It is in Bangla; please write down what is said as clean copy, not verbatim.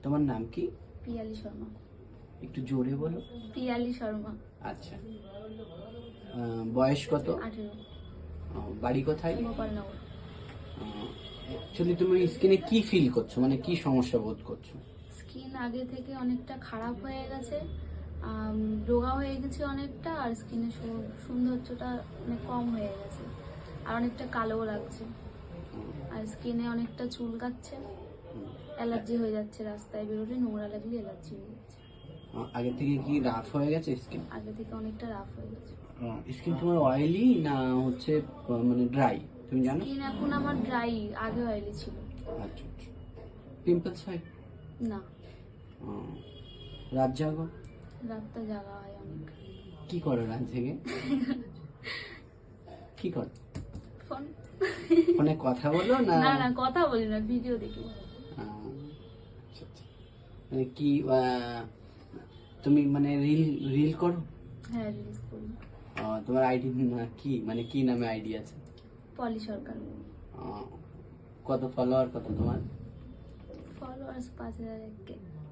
তোমার নাম কি? পিয়ালি শর্মা। একটু জোরে বলো। পিয়ালি শর্মা। আচ্ছা, বয়স কত? 18। বাড়ি কোথায়? গোপালনগর। অ্যাকচুয়ালি তুমি স্কিনে কি ফিল করছো, মানে কি সমস্যা বোধ করছো? স্কিন আগে থেকে অনেকটা খারাপ হয়ে গেছে, রোগা হয়ে গেছে অনেকটা, আর স্কিনের সৌন্দর্যটা অনেক কম হয়ে গেছে, আর অনেকটা কালোও লাগছে, আর স্কিনে অনেকটা চুলকাচ্ছে, অ্যালার্জি হয়ে যাচ্ছে, রাস্তায় বেরোলে নোংরা লাগলে অ্যালার্জি হয়ে যাচ্ছে। আগে থেকে কি রাফ হয়ে গেছে স্কিন? আগে থেকে অনেকটা রাফ হয়ে গেছে। স্কিন তোমার অয়েলি না হচ্ছে মানে ড্রাই, তুমি জানো? স্কিন এখন আমার ড্রাই, আগে অয়েলি ছিল। আচ্ছা আচ্ছা। পিম্পলস হয় না। রাত জাগো? রাতটা জাগা হয় অনেক। কি করো রাত জেগে? কি করো? ফোন। ফোনে কথা বলো না? না না, কথা বলি না, ভিডিও দেখি। আচ্ছা আচ্ছা। মানে কি তুমি মানে রিল রিল করো? হ্যাঁ, রিলিজ করি। তোমার আইডি কি, মানে কি নামে আইডি আছে? পলি সরকার। কত ফলোয়ার, কত তোমার? ফলোয়ার্স 5000 কে।